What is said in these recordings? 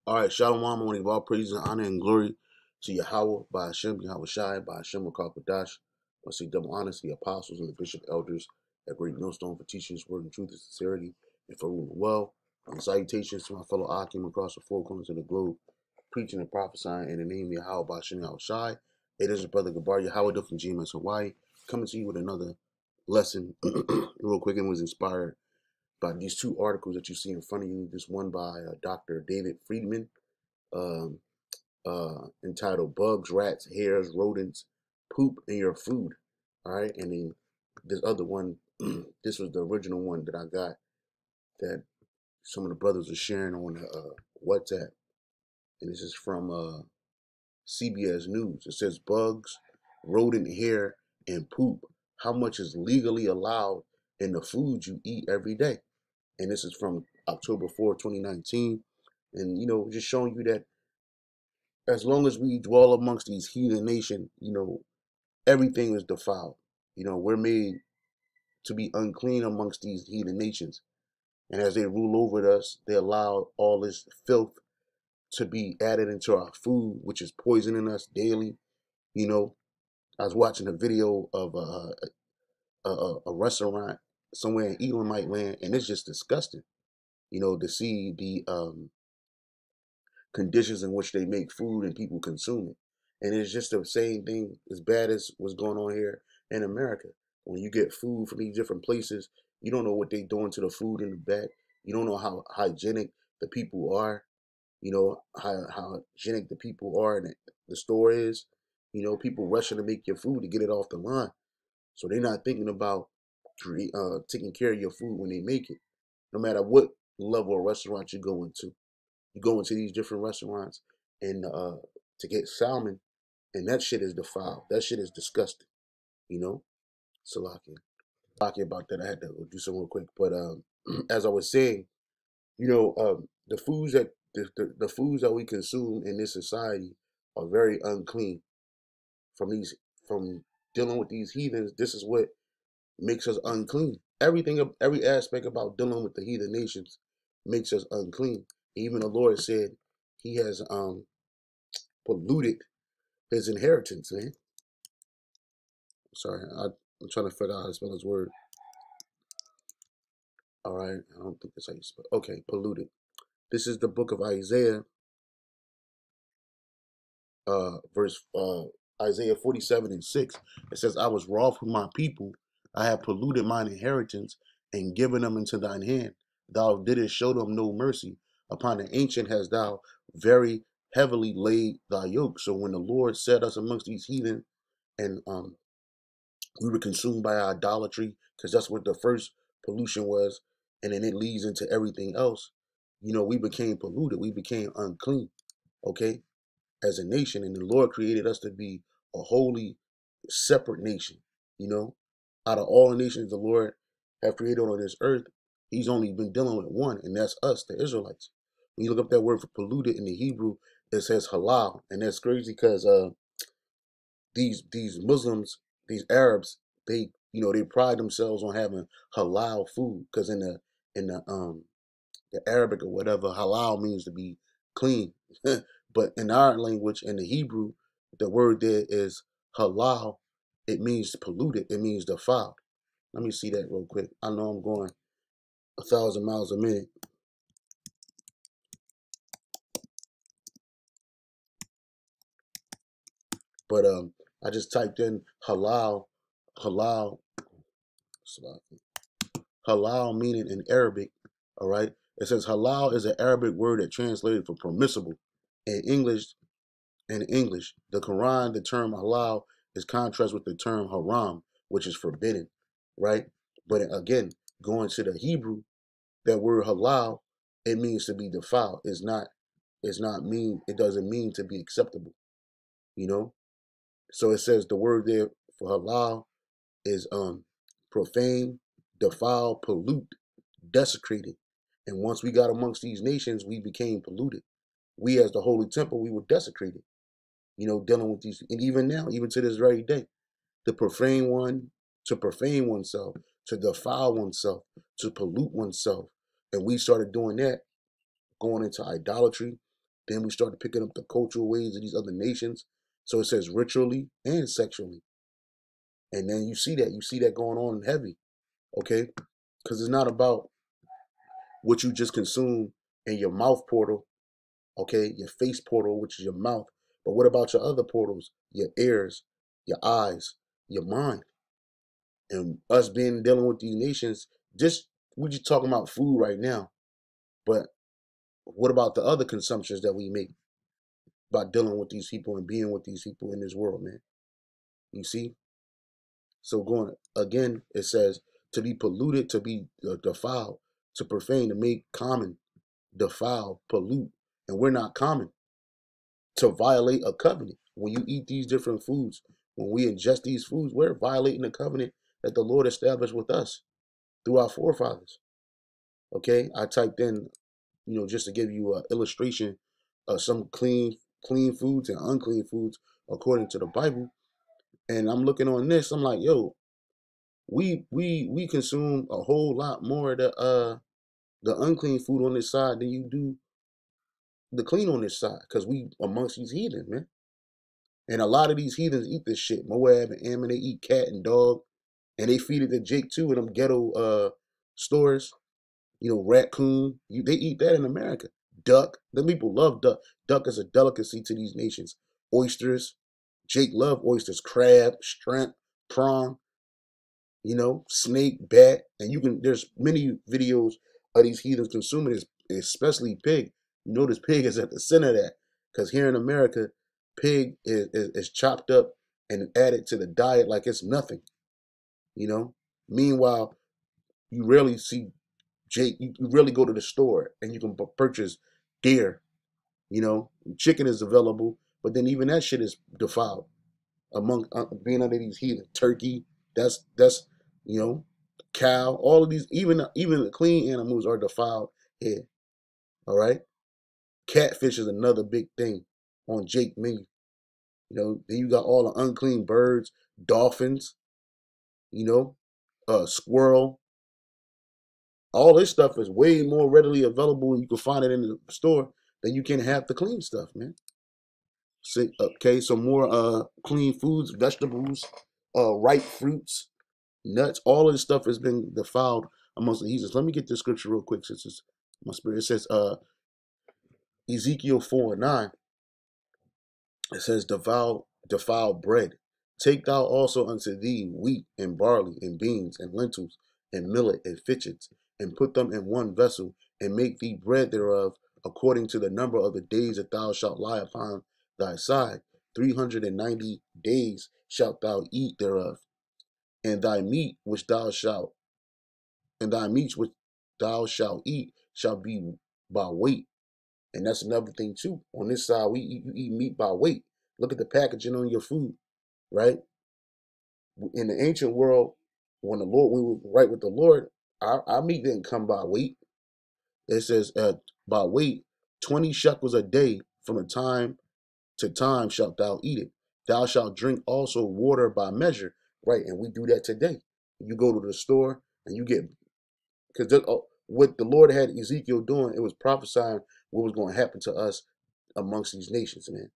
All right, Shalom, I want to give all praise and honor and glory to Yahweh, by Hashem, Yahweh Shai, by Hashem, Rakakadash. I say double honor to the apostles and the bishop elders at Great Millstone for teaching his word in truth and sincerity and for ruling well. Salutations to my fellow Akim across the four corners of the globe, preaching and prophesying in the name of Yahweh, by Hashem, Yahweh Shai. It is your brother Gabar Yahweh from GMS Hawaii, coming to you with another lesson. Real quick, and was inspired by these two articles that you see in front of you. This one by Dr. David Friedman, entitled Bugs, Rats, Hairs, Rodents, Poop in Your Food. All right. And then this other one, this was the original one that I got that some of the brothers are sharing on WhatsApp. And this is from CBS News. It says bugs, rodent hair, and poop. How much is legally allowed in the food you eat every day? And this is from October 4, 2019. And, just showing you that as long as we dwell amongst these heathen nations, everything is defiled. We're made to be unclean amongst these heathen nations. And as they rule over us, they allow all this filth to be added into our food, which is poisoning us daily. I was watching a video of a restaurant somewhere in Elamite land, and it's just disgusting, to see the conditions in which they make food and people consume it. And it's just the same thing, as bad as what's going on here in America. When you get food from these different places, you don't know what they're doing to the food in the back. You don't know how hygienic the people are, how hygienic the people are and the store is. People rushing to make your food to get it off the line. So they're not thinking about taking care of your food when they make it. No matter what level of restaurant you go into. You go into these different restaurants and to get salmon, and that shit is defiled. That shit is disgusting. Salaki. Talking about that, I had to do some real quick. But as I was saying, the foods that the foods that we consume in this society are very unclean. From dealing with these heathens, this is what makes us unclean. Every aspect about dealing with the heathen nations makes us unclean. Even the Lord said he has polluted his inheritance, man. Sorry, I'm trying to figure out how to spell his word. All right, I don't think that's how you spell. Okay, polluted. This is the book of Isaiah, Isaiah 47:6. It says, I was wroth with my people. I have polluted mine inheritance and given them into thine hand. Thou didst show them no mercy. Upon the ancient hast thou very heavily laid thy yoke. So when the Lord set us amongst these heathen, and we were consumed by idolatry, because that's what the first pollution was, and then it leads into everything else. We became polluted. We became unclean, okay, as a nation. And the Lord created us to be a holy, separate nation. Out of all the nations the Lord have created on this earth, he's only been dealing with one, and that's us, the Israelites. When you look up that word for polluted in the Hebrew, it says halal. And that's crazy because these Muslims, these Arabs, they pride themselves on having halal food, because in the Arabic or whatever, halal means to be clean. But in our language, in the Hebrew, the word there is halal. It means polluted. It means defiled. Let me see that real quick. I know I'm going 1,000 miles a minute. But I just typed in halal, halal meaning in Arabic. All right. It says halal is an Arabic word that translated for permissible. In English, the Quran, the term halal is contrast with the term haram, which is forbidden, right? But again, going to the Hebrew, that word halal, it means to be defiled. It doesn't mean to be acceptable, So it says the word there for halal is profane, defile, pollute, desecrated. And once we got amongst these nations, we became polluted. We as the holy temple, we were desecrated, dealing with these. And even now, even to this very day, to profane oneself, to defile oneself, to pollute oneself. And we started doing that, going into idolatry, Then we started picking up the cultural ways of these other nations. So it says ritually and sexually. And then you see that going on heavy, okay? Because it's not about what you just consume in your mouth portal, okay? Your face portal, which is your mouth. But what about your other portals? Your ears, your eyes, your mind. And us being dealing with these nations, we're just talking about food right now. But what about the other consumptions that we make by dealing with these people and being with these people in this world, man? You see? So going again, it says to be polluted, to be defiled, to profane, to make common, defile, pollute. And we're not common. To violate a covenant. When you eat these different foods, when we ingest these foods, we're violating the covenant that the Lord established with us through our forefathers. Okay, I typed in, just to give you an illustration of some clean foods and unclean foods according to the Bible. And I'm looking on this, I'm like, yo, we consume a whole lot more of the unclean food on this side than you do the clean on this side, because we amongst these heathens, man. And a lot of these heathens eat this shit. Moab and Ammon, they eat cat and dog, and they feed it to Jake too in them ghetto stores. Raccoon, they eat that in America. Duck, them people love duck. Duck is a delicacy to these nations. Oysters, Jake love oysters. Crab, shrimp, prawn, snake, bat, and there's many videos of these heathens consuming this, especially pig. This pig is at the center of that, because here in America, pig is chopped up and added to the diet like it's nothing. Meanwhile, you rarely see Jake. You really go to the store and you can purchase deer. Chicken is available, but then even that shit is defiled among being under these heathen. Turkey, that's cow. All of these, even the clean animals are defiled here. All right, catfish is another big thing on Jake menu. Then you got all the unclean birds, dolphins. Squirrel. All this stuff is way more readily available, and you can find it in the store than you can have the clean stuff, man. Okay, so more clean foods, vegetables, ripe fruits, nuts. All of this stuff has been defiled amongst the heathens. Let me get this scripture real quick, since it's my spirit. It says Ezekiel 4:9. It says, defile bread. Take thou also unto thee wheat and barley and beans and lentils and millet and fitchets, and put them in one vessel, and make thee bread thereof, according to the number of the days that thou shalt lie upon thy side. 390 days shalt thou eat thereof. And thy meat which thou shalt eat shall be by weight. And that's another thing too. On this side, you eat meat by weight. Look at the packaging on your food, right? In the ancient world, when we were right with the Lord, our meat didn't come by weight. It says by weight, 20 shekels a day, from a time to time shalt thou eat it. Thou shalt drink also water by measure, right? And we do that today. You go to the store and you get, because what the Lord had Ezekiel doing, it was prophesying what was going to happen to us amongst these nations, man.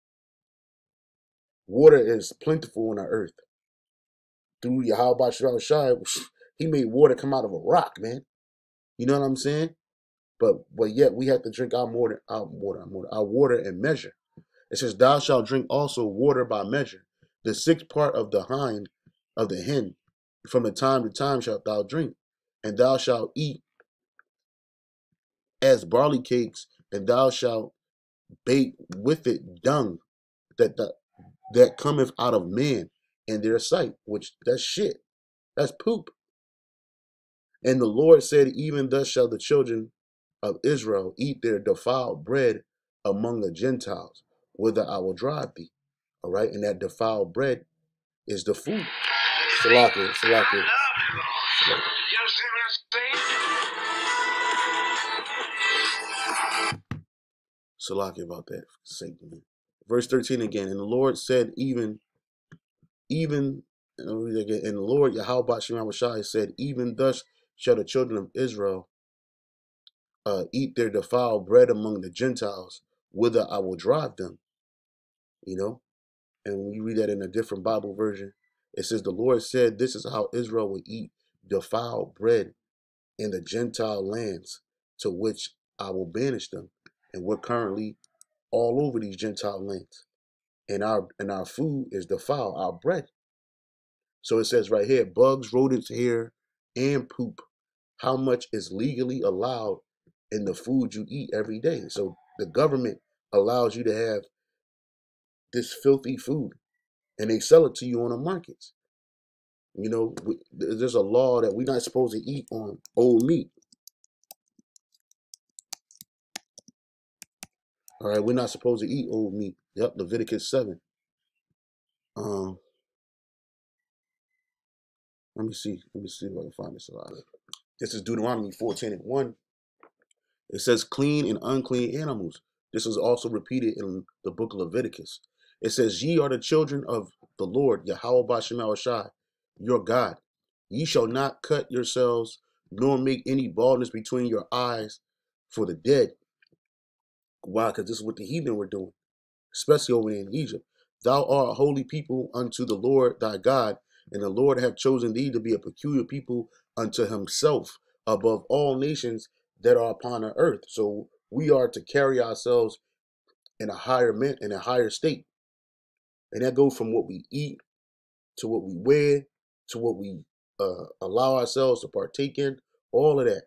Water is plentiful on our earth. Through Yahweh Shai, he made water come out of a rock, man. You know what I'm saying? But yet we have to drink our water in measure. It says, thou shalt drink also water by measure. The sixth part of the hind of the hen, from the time to time shalt thou drink. And thou shalt eat as barley cakes, and thou shalt bake with it dung that cometh out of man in their sight, which that's shit. That's poop. And the Lord said, even thus shall the children of Israel eat their defiled bread among the Gentiles, whither I will drive thee. All right, and that defiled bread is the food. Salaki. You understand what I'm saying? Salaki about that, for sake, man. Verse 13 again. And the Lord said, and the Lord Yahweh Shai said, even thus shall the children of Israel eat their defiled bread among the Gentiles, whither I will drive them, you know. And when you read that in a different Bible version, it says, the Lord said, this is how Israel will eat defiled bread in the Gentile lands to which I will banish them. And we're currently all over these Gentile lands. And our food is defiled, our bread. So it says right here, bugs, rodents, hair, and poop. How much is legally allowed in the food you eat every day? So the government allows you to have this filthy food, and they sell it to you on the markets. You know, there's a law that we're not supposed to eat on old meat. All right, we're not supposed to eat old meat. Yep, Leviticus 7. Um, let me see. Let me see if I can find this alive. This is Deuteronomy 14:1. It says clean and unclean animals. This is also repeated in the book of Leviticus. It says, ye are the children of the Lord, Yahweh Bashem Shai, your God. Ye shall not cut yourselves, nor make any baldness between your eyes for the dead. Why? Because this is what the heathen were doing, especially over in Egypt. Thou art a holy people unto the Lord thy God, and the Lord hath chosen thee to be a peculiar people unto himself above all nations that are upon the earth. So we are to carry ourselves in a higher state. And that goes from what we eat to what we wear to what we allow ourselves to partake in, all of that.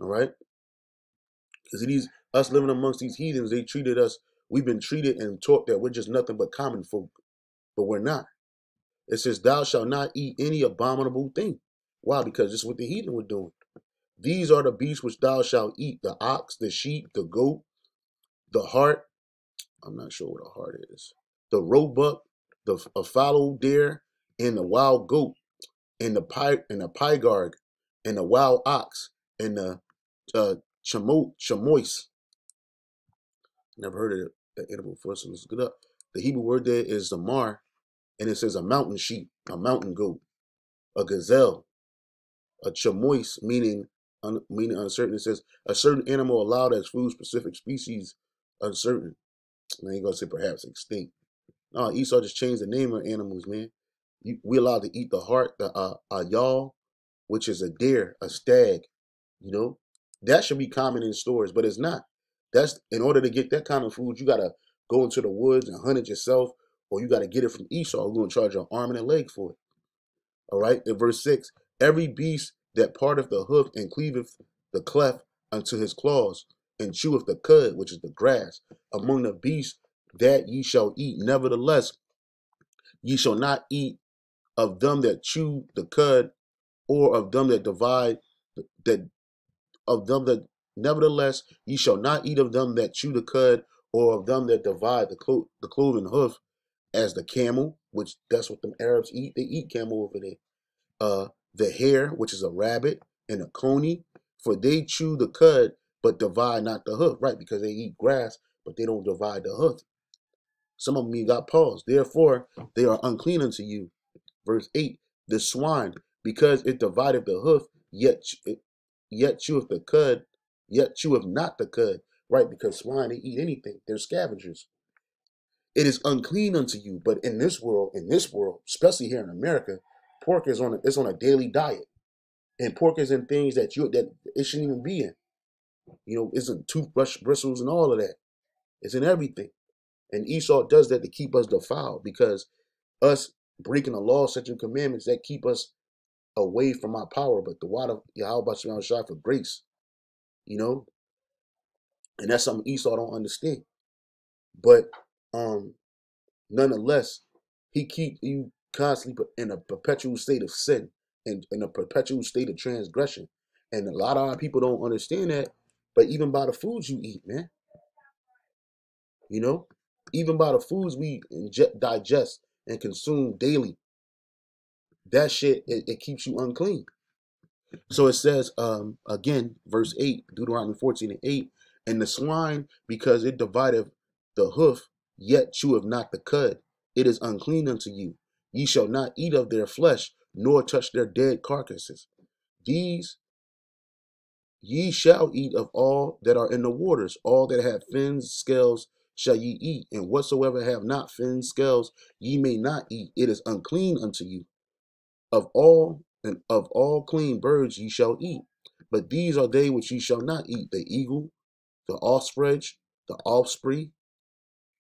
All right. Because these us living amongst these heathens, they treated us, we've been treated and taught that we're just nothing but common folk, but we're not. It says, thou shalt not eat any abominable thing. Why? Because this is what the heathen were doing. These are the beasts which thou shalt eat, the ox, the sheep, the goat, the hart. I'm not sure what a hart is. The roebuck, a fallow deer, and the wild goat, and the pygarg, and the wild ox, and the chamois. Never heard of the animal before, so let's look it up. The Hebrew word there is zamar, and it says a mountain sheep, a mountain goat, a gazelle, a chamois, meaning uncertain. It says a certain animal allowed as food, specific species, uncertain. I ain't gonna say perhaps extinct. No, Esau just changed the name of animals, man. We allowed to eat the hart, the y'all, which is a deer, a stag. You know, that should be common in stores, but it's not. That's in order to get that kind of food, you gotta go into the woods and hunt it yourself, or you gotta get it from Esau, who's gonna charge you an arm and a leg for it. All right, in verse 6, every beast that parteth the hoof and cleaveth the cleft unto his claws, and cheweth the cud, which is the grass, among the beasts that ye shall eat. Nevertheless, ye shall not eat of them that chew the cud, or of them that divide that of them that nevertheless ye shall not eat of them that chew the cud, or of them that divide the cloven hoof, as the camel, which that's what them Arabs eat. They eat camel over there. The hare, which is a rabbit, and a coney, for they chew the cud, but divide not the hoof, right? Because they eat grass, but they don't divide the hoof. Some of them even got paws. Therefore, they are unclean unto you. Verse 8, the swine, because it divideth the hoof, yet cheweth the cud, yet cheweth not the cud, right? Because swine, they eat anything. They're scavengers. It is unclean unto you. But in this world, especially here in America, pork is on a daily diet. And pork is in things that it shouldn't even be in. You know, it's in toothbrush bristles and all of that. It's in everything. And Esau does that to keep us defiled, because us breaking the law, statutes, and commandments, that keep us away from our power. But the water, Yahweh Shai for grace, you know, and that's something Esau don't understand. But nonetheless, he keep you constantly in a perpetual state of sin and in a perpetual state of transgression. And a lot of our people don't understand that. But even by the foods you eat, man, you know, even by the foods we digest and consume daily, that shit, it keeps you unclean. So it says, again, verse 8, Deuteronomy 14:8, and the swine, because it divideth the hoof, yet cheweth not the cud, it is unclean unto you. Ye shall not eat of their flesh, nor touch their dead carcasses. These ye shall eat of all that are in the waters, all that have fins, scales, shall ye eat, and whatsoever have not fins, scales, ye may not eat. It is unclean unto you. Of all clean birds ye shall eat. But these are they which ye shall not eat: the eagle, the offspring,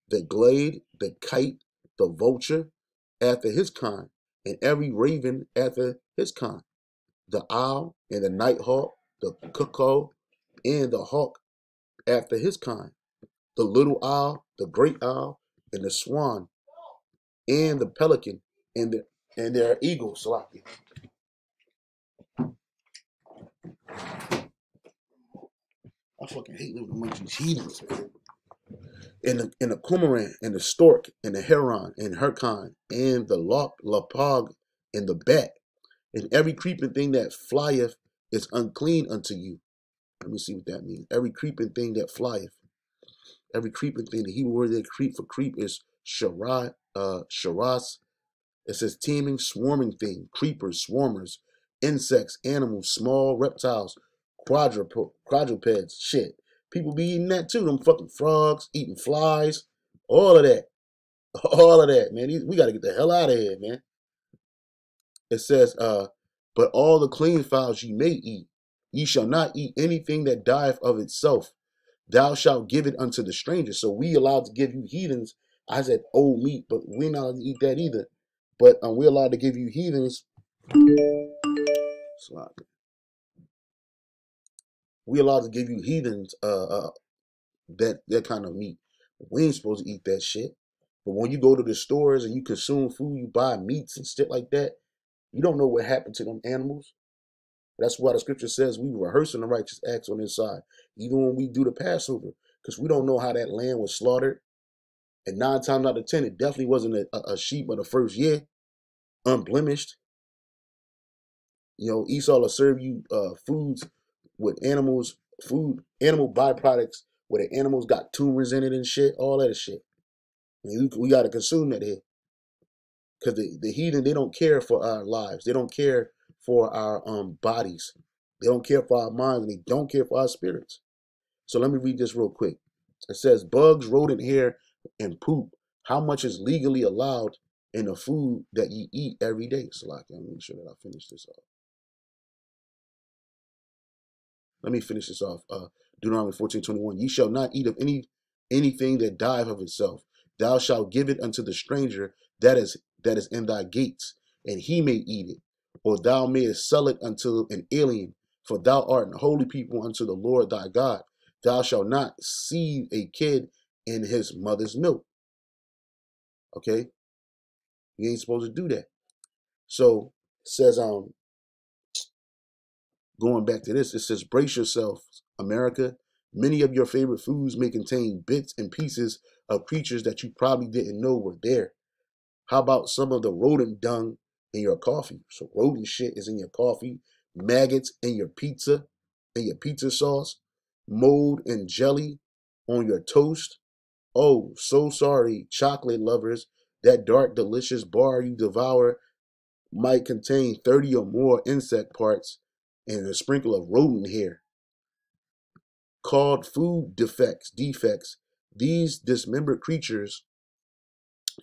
the glade, the kite, the vulture, after his kind, and every raven after his kind, the owl and the nighthawk, the cuckoo and the hawk after his kind, the little owl, the great owl, and the swan, and the pelican, and their eagle. Salaki. I fucking hate living amongst these heathens, man. And the cormorant, and the stork, and the heron, and her kind, and the lapog, and the bat, and every creeping thing that flieth is unclean unto you. Let me see what that means. Every creeping thing that flieth. Every creeping thing. The Hebrew word that creep for creep is sharas. It says teeming, swarming thing, creepers, swarmers, insects, animals, small reptiles, quadrupeds, shit. People be eating that too. Them fucking frogs, eating flies, all of that. All of that, man. We got to get the hell out of here, man. It says, but all the clean fowls ye may eat. Ye shall not eat anything that dieth of itself. Thou shalt give it unto the stranger. So we allowed to give you heathens. I said old meat, but we're not allowed to eat that either. But we're allowed to give you heathens. We're allowed to give you heathens that kind of meat. We ain't supposed to eat that shit. But when you go to the stores and you consume food, you buy meats and shit like that, you don't know what happened to them animals. That's why the scripture says we rehearsing the righteous acts on this side, even when we do the Passover, because we don't know how that lamb was slaughtered. And 9 times out of 10, it definitely wasn't a sheep of the first year, unblemished. You know, Esau will serve you foods with animals, animal byproducts where the animals got tumors in it and shit, all that shit. I mean, we got to consume that here. Because the heathen, they don't care for our lives. They don't care for our bodies. They don't care for our minds, and they don't care for our spirits. So let me read this real quick. It says, bugs, rodent hair, and poop. How much is legally allowed in the food that you eat every day? So let me make sure that I finish this off. Let me finish this off. Deuteronomy 14:21. Ye shall not eat of anything that dieth of itself. Thou shalt give it unto the stranger that is in thy gates, and he may eat it. Or thou mayest sell it unto an alien, for thou art an holy people unto the Lord thy God. Thou shalt not seethe a kid in his mother's milk. Okay? You ain't supposed to do that. So it says, going back to this, it says, brace yourself, America. Many of your favorite foods may contain bits and pieces of creatures that you probably didn't know were there. How about some of the rodent dung in your coffee? So rodent shit is in your coffee, maggots in your pizza sauce, mold and jelly on your toast. Oh, so sorry, chocolate lovers. That dark, delicious bar you devour might contain 30 or more insect parts and a sprinkle of rodent hair. Called food defects. These dismembered creatures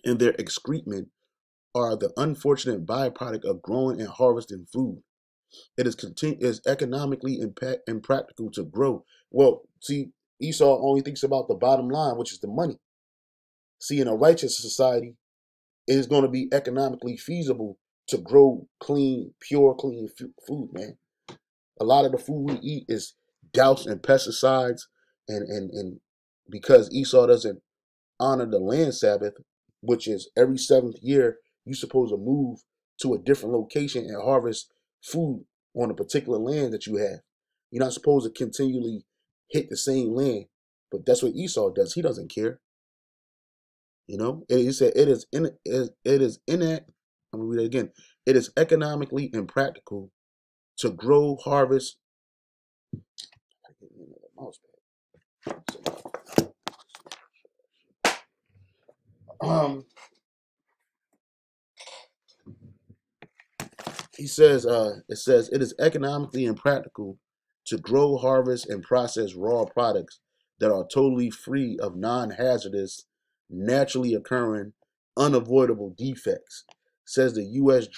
and their excrement are the unfortunate byproduct of growing and harvesting food. It is economically impractical to grow. Well, see, Esau only thinks about the bottom line, which is the money. See, in a righteous society, it is going to be economically feasible to grow clean, pure, clean food, man. A lot of the food we eat is doused in pesticides, and because Esau doesn't honor the land Sabbath, which is every 7th year, you're supposed to move to a different location and harvest food on a particular land that you have. You're not supposed to continually hit the same land, but that's what Esau does. He doesn't care. You know, he said it is in I'm gonna read it again. It is economically impractical to grow, harvest. He says, it says it is economically impractical to grow, harvest, and process raw products that are totally free of non-hazardous, naturally occurring, unavoidable defects, says the U.S.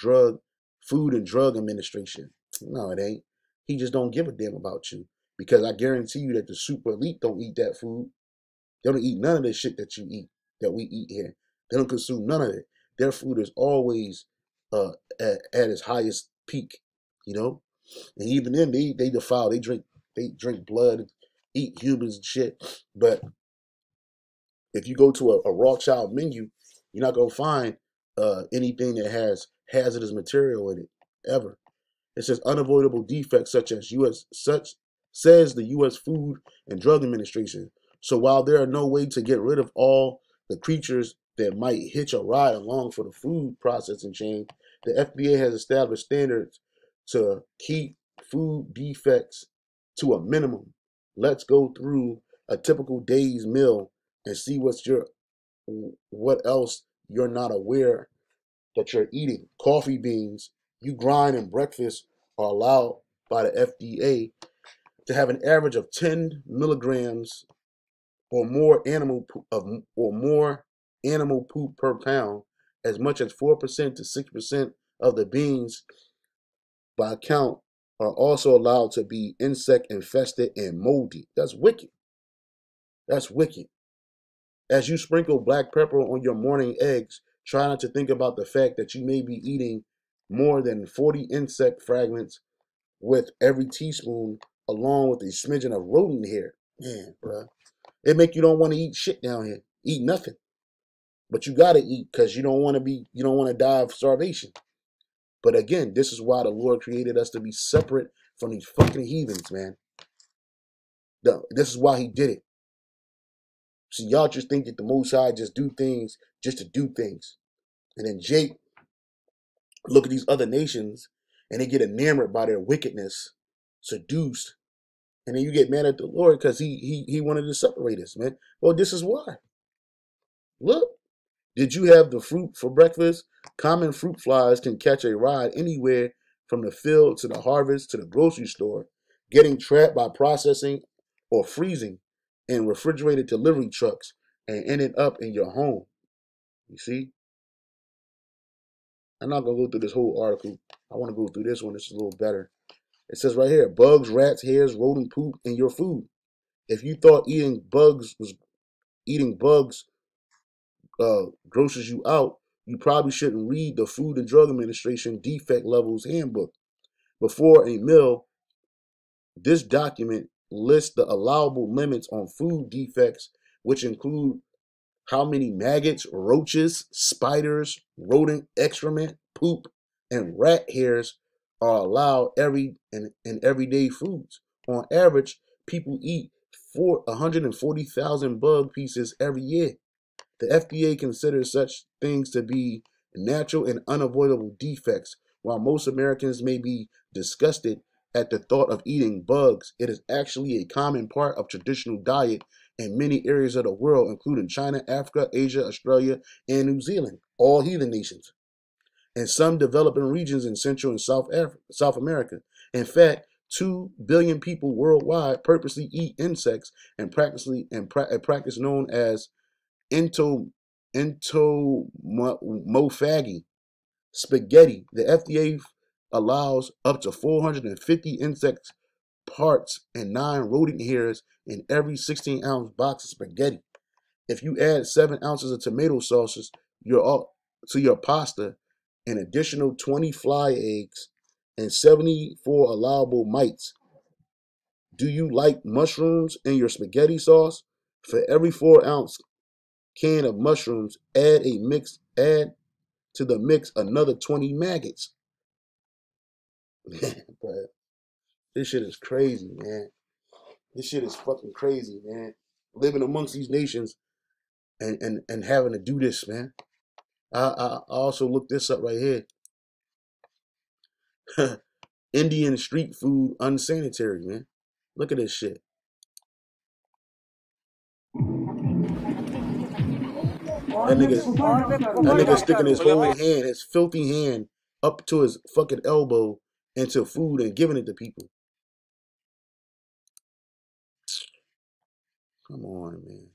Food and Drug Administration. No, it ain't. He just don't give a damn about you, because I guarantee you that the super elite don't eat that food. They don't eat none of the shit that you eat, that we eat here. They don't consume none of it. Their food is always at its highest peak, you know. And even then, they defile. They drink blood, eat humans and shit. But if you go to a Rothschild menu, you're not gonna find anything that has hazardous material in it ever. It says unavoidable defects such says the U.S. Food and Drug Administration. So while there are no way to get rid of all the creatures that might hitch a ride along for the food processing chain, the FDA has established standards to keep food defects to a minimum. Let's go through a typical day's meal and see what else you're not aware that you're eating. Coffee beans you grind in breakfast are allowed by the FDA to have an average of 10 milligrams or more animal poop per pound. As much as 4% to 6% of the beans by count are also allowed to be insect infested and moldy. That's wicked. That's wicked. As you sprinkle black pepper on your morning eggs, try not to think about the fact that you may be eating more than 40 insect fragments with every teaspoon, along with a smidgen of rodent hair. Man, bro, it make you don't want to eat shit down here. Eat nothing, but you gotta eat because you don't want to die of starvation. But again, this is why the Lord created us to be separate from these fucking heathens, man. This is why He did it. See, y'all just think that the Most High just do things just to do things, and then Jake look at these other nations and they get enamored by their wickedness, seduced. And then you get mad at the Lord because he wanted to separate us, man. Well, this is why. Look, did you have the fruit for breakfast? Common fruit flies can catch a ride anywhere from the field to the harvest to the grocery store, getting trapped by processing or freezing in refrigerated delivery trucks and ending up in your home. You see? I'm not going to go through this whole article. I want to go through this one. It's a little better. It says right here, bugs, rats, hairs, rodent poop in your food. If you thought eating bugs grosses you out, you probably shouldn't read the Food and Drug Administration Defect Levels Handbook. Before a meal, this document lists the allowable limits on food defects, which include how many maggots, roaches, spiders, rodent excrement, poop, and rat hairs are allowed in everyday foods. On average, people eat 140,000 bug pieces every year. The FDA considers such things to be natural and unavoidable defects. While most Americans may be disgusted at the thought of eating bugs, it is actually a common part of traditional diet in many areas of the world, including China, Africa, Asia, Australia, and New Zealand, all heathen nations, and some developing regions in Central and South America. In fact, 2 billion people worldwide purposely eat insects and a practice known as entomophagy. Spaghetti. The FDA allows up to 450 insect parts and 9 rodent hairs in every 16-ounce box of spaghetti. If you add 7 ounces of tomato sauces to your pasta, an additional 20 fly eggs, and 74 allowable mites. Do you like mushrooms in your spaghetti sauce? For every 4-ounce can of mushrooms, add to the mix another 20 maggots. Man, but this shit is crazy, man. This shit is fucking crazy, man. Living amongst these nations and having to do this, man. I also looked this up right here. Indian street food unsanitary, man. Look at this shit. That nigga sticking his whole hand, his filthy hand, up to his fucking elbow into food and giving it to people. Come on, man.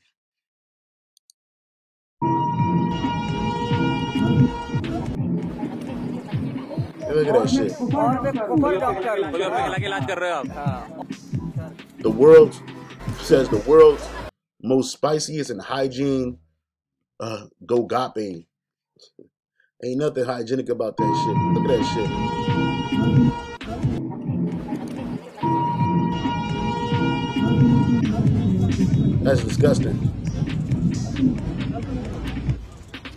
Look at that shit. The world says the world's most spiciest and hygiene gogape. Ain't nothing hygienic about that shit. Look at that shit. That's disgusting.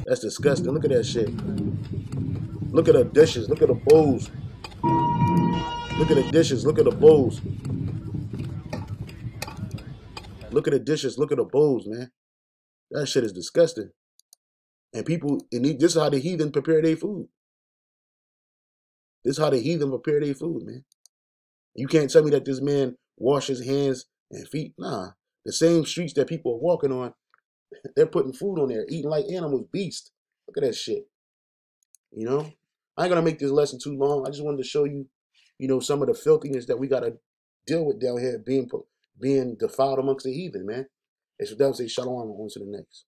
That's disgusting. Look at that shit. Look at the dishes. Look at the bowls. Look at the dishes. Look at the bowls. Look at the dishes. Look at the bowls, man. That shit is disgusting. And people, this is how the heathen prepare their food. This is how the heathen prepare their food, man. You can't tell me that this man washes hands and feet. Nah. The same streets that people are walking on, they're putting food on there, eating like animals, beasts. Look at that shit. You know? I ain't gonna make this lesson too long. I just wanted to show you, some of the filthiness that we gotta deal with down here being defiled amongst the heathen, man. And so that would say shalom on to the next.